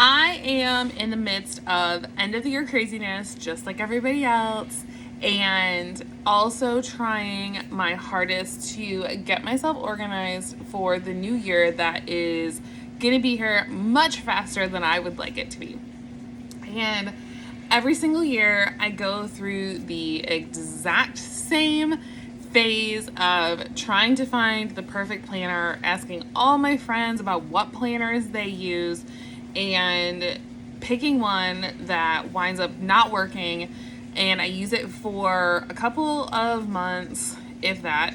I am in the midst of end of the year craziness, just like everybody else, and also trying my hardest to get myself organized for the new year that is going to be here much faster than I would like it to be. And every single year, I go through the exact same phase of trying to find the perfect planner, asking all my friends about what planners they use, and picking one that winds up not working. And I use it for a couple of months, if that,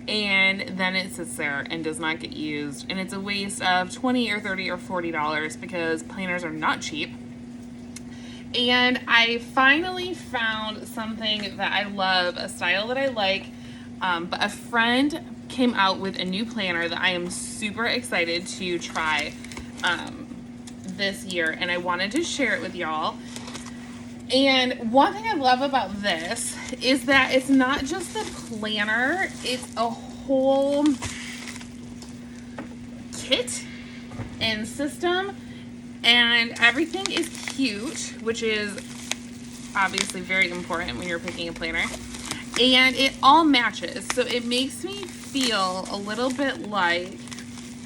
and then it sits there and does not get used. And it's a waste of $20 or $30 or $40 because planners are not cheap. And I finally found something that I love, a style that I like. But a friend came out with a new planner that I am super excited to try this year, and I wanted to share it with y'all. And one thing I love about this is that it's not just a planner, it's a whole kit and system, and everything is cute, which is obviously very important when you're picking a planner. And it all matches, so it makes me feel a little bit like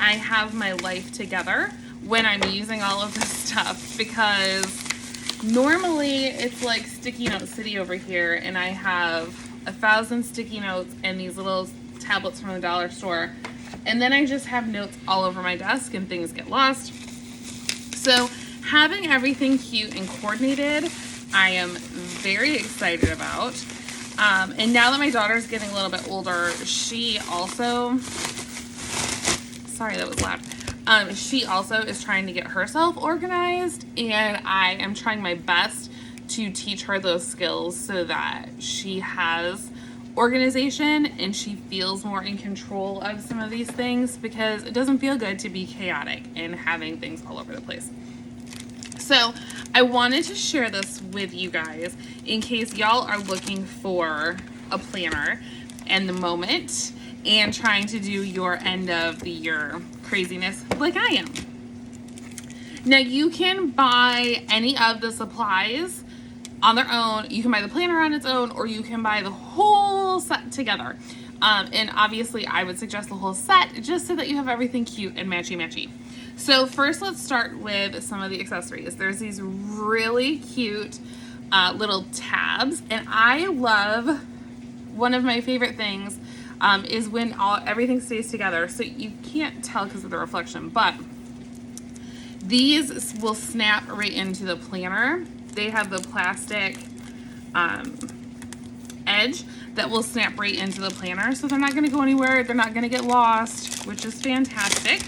I have my life together when I'm using all of this stuff, because normally it's like sticky note city over here, and I have 1,000 sticky notes and these little tablets from the dollar store, and then I just have notes all over my desk and things get lost. So having everything cute and coordinated, I am very excited about. And now that my daughter's getting a little bit older, she also, sorry, that was loud. She also is trying to get herself organized, and I am trying my best to teach her those skills so that she has organization and she feels more in control of some of these things, because it doesn't feel good to be chaotic and having things all over the place. So I wanted to share this with you guys in case y'all are looking for a planner in the moment and trying to do your end of the year craziness like I am. Now you can buy any of the supplies on their own. You can buy the planner on its own, or you can buy the whole set together. And obviously I would suggest the whole set just so that you have everything cute and matchy-matchy. So first, let's start with some of the accessories. There's these really cute little tabs, and I love, one of my favorite things is when everything stays together. So you can't tell because of the reflection, but these will snap right into the planner. They have the plastic edge that will snap right into the planner, so they're not going to go anywhere. They're not going to get lost, which is fantastic.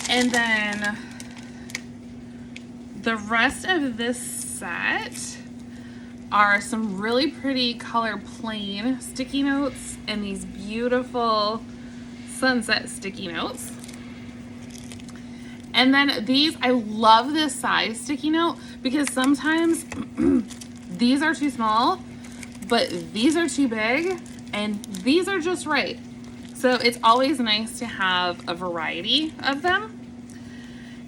And then the rest of this set are some really pretty color plain sticky notes and these beautiful sunset sticky notes. And then these, I love this size sticky note because sometimes these are too small, but these are too big, and these are just right. So it's always nice to have a variety of them.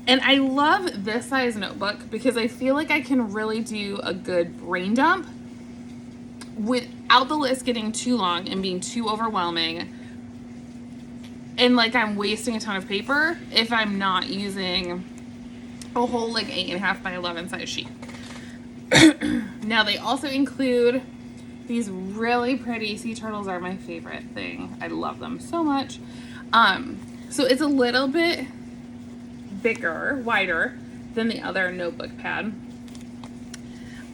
And I love this size notebook because I feel like I can really do a good brain dump without the list getting too long and being too overwhelming, and like I'm wasting a ton of paper if I'm not using a whole like 8.5 by 11 size sheet. Now they also include these really pretty sea turtles. Are my favorite thing. I love them so much. So it's a little bit bigger, wider than the other notebook pad.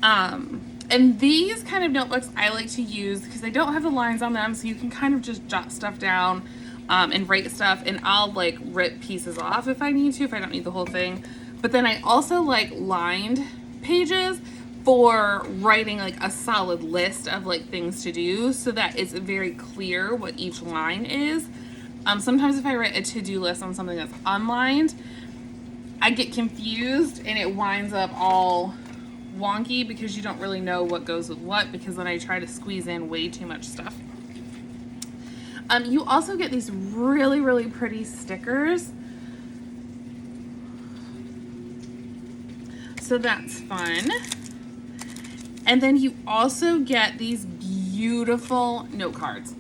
And these kind of notebooks I like to use because they don't have the lines on them, so you can kind of just jot stuff down and write stuff, and I'll like rip pieces off if I need to, if I don't need the whole thing. But then I also like lined pages for writing like a solid list of like things to do so that it's very clear what each line is. Sometimes if I write a to-do list on something that's unlined, I get confused and it winds up all wonky because you don't really know what goes with what, because then I try to squeeze in way too much stuff. You also get these really, really pretty stickers So that's fun. And then you also get these beautiful note cards.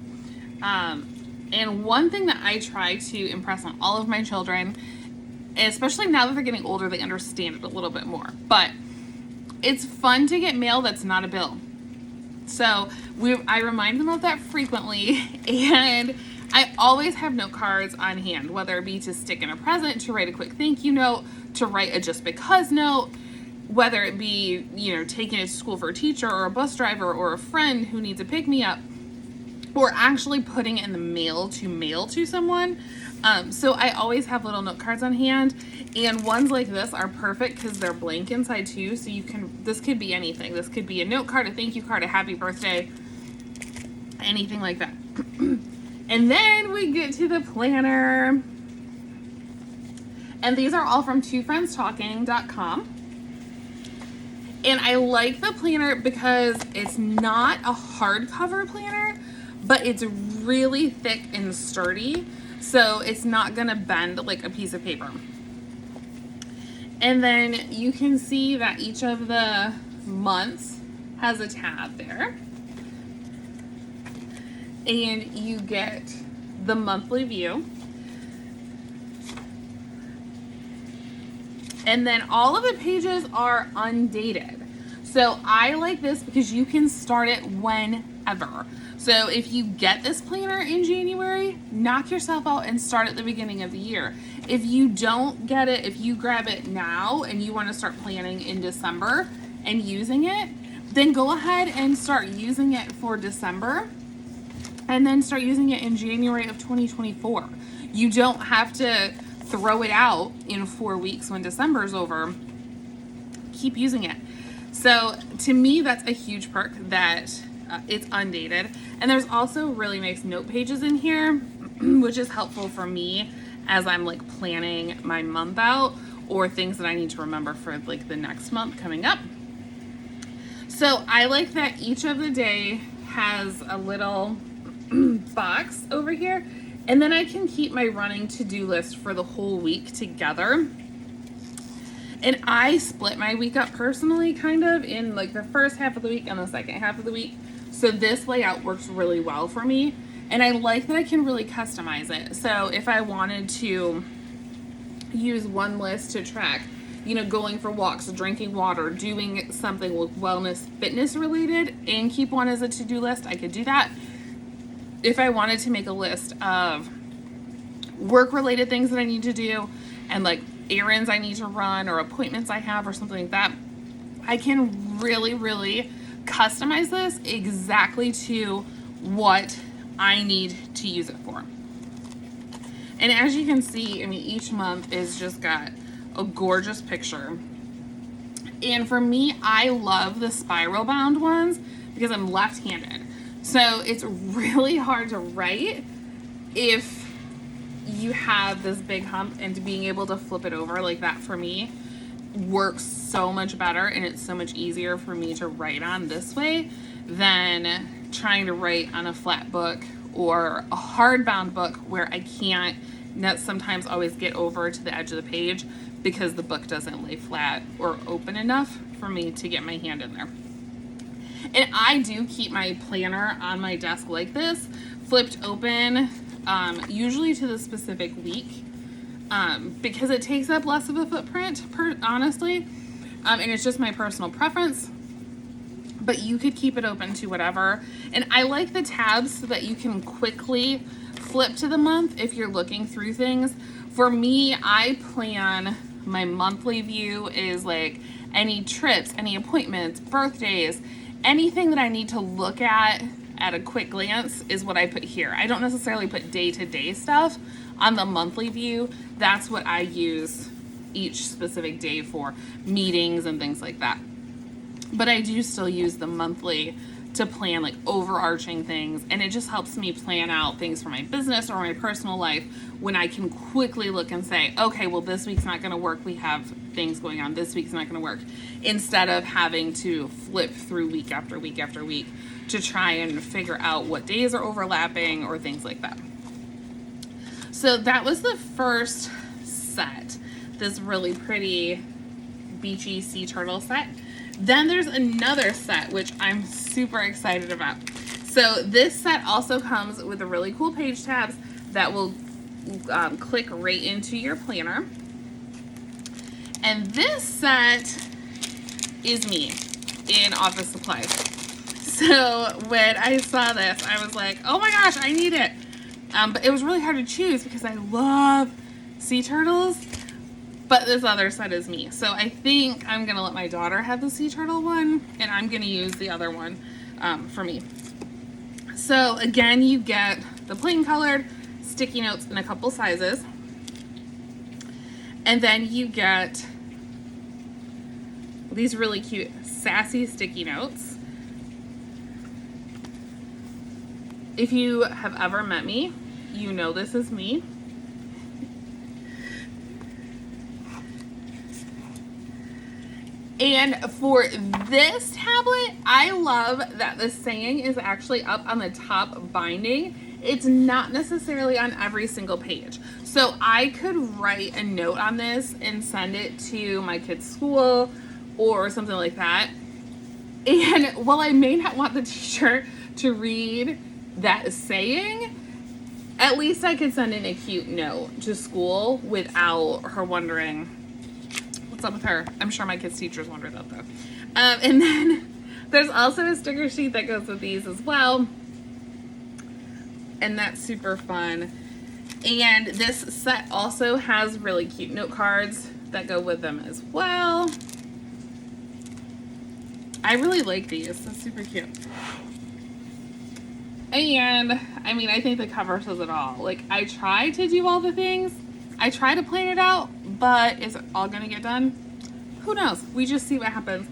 And one thing that I try to impress on all of my children, especially now that they're getting older, they understand it a little bit more. But it's fun to get mail that's not a bill. So I remind them of that frequently, and I always have note cards on hand, whether it be to stick in a present, to write a quick thank you note, to write a just because note, whether it be, taking it to school for a teacher or a bus driver or a friend who needs a pick-me-up, or actually putting it in the mail to someone. So I always have little note cards on hand, and ones like this are perfect because they're blank inside too. So this could be anything. This could be a note card, a thank you card, a happy birthday, anything like that. And then we get to the planner. And these are all from twofriendstalking.com. And I like the planner because it's not a hardcover planner, but it's really thick and sturdy. So it's not gonna bend like a piece of paper. And then you can see that each of the months has a tab there. And you get the monthly view. And then all of the pages are undated. So I like this because you can start it whenever. So if you get this planner in January, knock yourself out and start at the beginning of the year. If you don't get it, if you grab it now and you want to start planning in December and using it, then go ahead and start using it for December and then start using it in January of 2024. You don't have to throw it out in 4 weeks when December is over. Keep using it. So to me, that's a huge perk that it's undated. And there's also really nice note pages in here, which is helpful for me as I'm like planning my month out or things that I need to remember for like the next month coming up. So I like that each of the day has a little box over here, and then I can keep my running to-do list for the whole week together. And I split my week up personally kind of in like the first half of the week and the second half of the week. So this layout works really well for me. And I like that I can really customize it. So if I wanted to use one list to track, going for walks, drinking water, doing something with wellness, fitness related, and keep one as a to-do list, I could do that. If I wanted to make a list of work related things that I need to do and like errands I need to run or appointments I have or something like that, I can really, really customize this exactly to what I need to use it for. And as you can see, each month is just got a gorgeous picture. And for me, I love the spiral bound ones because I'm left-handed. So it's really hard to write if you have this big hump, and being able to flip it over like that for me works so much better, and it's so much easier for me to write on this way than trying to write on a flat book or a hardbound book where I can't sometimes always get over to the edge of the page because the book doesn't lay flat or open enough for me to get my hand in there. And I do keep my planner on my desk like this, flipped open, usually to the specific week, because it takes up less of a footprint, honestly, and it's just my personal preference. But you could keep it open to whatever. And I like the tabs so that you can quickly flip to the month if you're looking through things. For me, I plan my monthly view is like any trips, any appointments, birthdays, anything that I need to look at a quick glance is what I put here. I don't necessarily put day-to-day stuff on the monthly view. That's what I use each specific day for, meetings and things like that. But I do still use the monthly to plan like overarching things, and it just helps me plan out things for my business or my personal life when I can quickly look and say, okay, well, this week's not going to work. We have things going on. This week's not going to work. Instead of having to flip through week after week after week to try and figure out what days are overlapping or things like that. So that was the first set, this really pretty beachy sea turtle set. Then there's another set, which I'm super excited about. So this set also comes with a really cool page tabs that will click right into your planner. And this set is me in office supplies. So when I saw this, I was like, oh my gosh, I need it. But it was really hard to choose because I love sea turtles, but this other set is me. So I think I'm gonna let my daughter have the sea turtle one, and I'm gonna use the other one for me. So again, you get the plain colored sticky notes in a couple sizes, and then you get these really cute sassy sticky notes. If you have ever met me, you know this is me. And for this tablet, I love that the saying is actually up on the top binding. It's not necessarily on every single page. So I could write a note on this and send it to my kid's school or something like that. And while I may not want the teacher to read that saying, at least I could send in a cute note to school without her wondering what's up with her. I'm sure my kids' teachers wonder that though. And then there's also a sticker sheet that goes with these as well. And that's super fun. And this set also has really cute note cards that go with them as well. I really like these. That's super cute. And I mean, I think the cover says it all. Like, I try to do all the things. I try to plan it out, but is it all gonna get done? Who knows? We just see what happens.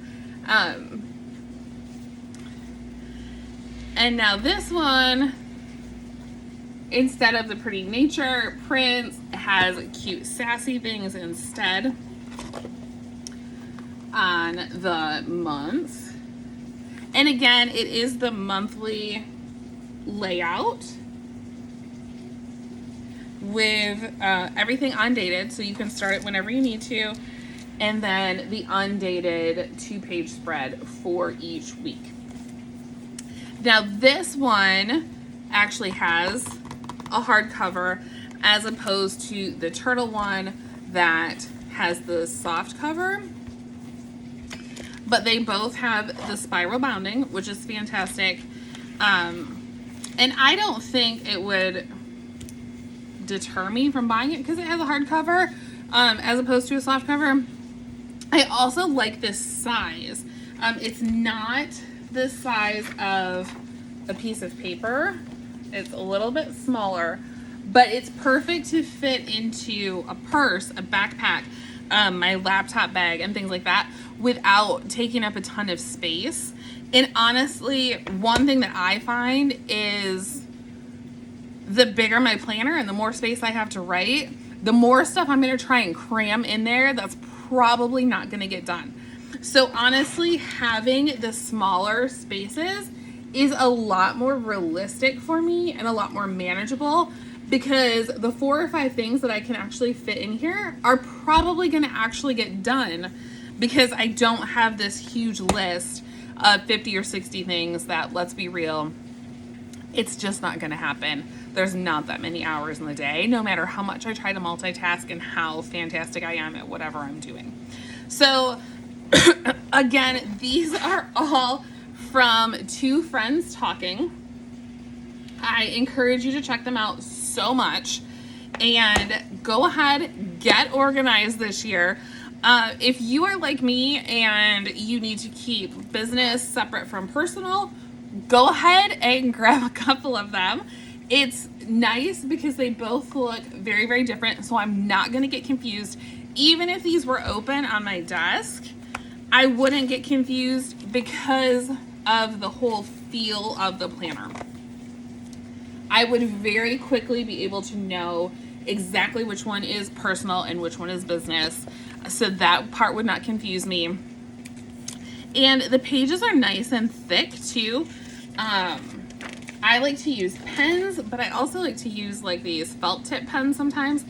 And now this one, instead of the pretty nature prints, has cute sassy things instead on the month. And again, it is the monthly layout with everything undated, so you can start it whenever you need to, and then the undated 2-page spread for each week. Now this one actually has a hardcover as opposed to the turtle one that has the soft cover, but they both have the spiral bounding, which is fantastic. And I don't think it would deter me from buying it because it has a hardcover as opposed to a soft cover. I also like this size. It's not the size of a piece of paper. It's a little bit smaller, but it's perfect to fit into a purse, a backpack, my laptop bag, and things like that without taking up a ton of space. And honestly, one thing that I find is the bigger my planner and the more space I have to write, the more stuff I'm going to try and cram in there that's probably not going to get done. So honestly, having the smaller spaces is a lot more realistic for me and a lot more manageable, because the 4 or 5 things that I can actually fit in here are probably going to actually get done because I don't have this huge list of 50 or 60 things that, let's be real, it's just not going to happen. There's not that many hours in the day, no matter how much I try to multitask and how fantastic I am at whatever I'm doing. So again, these are all from Two Friends Talking. I encourage you to check them out so much and go ahead, get organized this year. If you are like me and you need to keep business separate from personal, go ahead and grab a couple of them. It's nice because they both look very, very different, so I'm not going to get confused. Even if these were open on my desk, I wouldn't get confused because of the whole feel of the planner. I would very quickly be able to know exactly which one is personal and which one is business, so that part would not confuse me. And the pages are nice and thick too. I like to use pens, but I also like to use like these felt tip pens sometimes.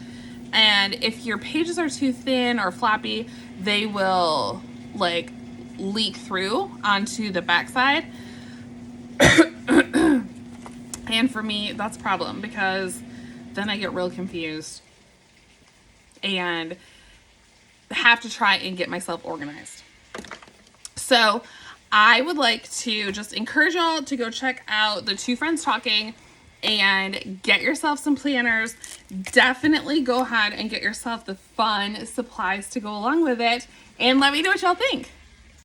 And if your pages are too thin or floppy, they will like leak through onto the backside. And for me, that's a problem because then I get real confused and have to try and get myself organized. So I would like to just encourage y'all to go check out the Two Friends Talking and get yourself some planners. Definitely go ahead and get yourself the fun supplies to go along with it. And let me know what y'all think.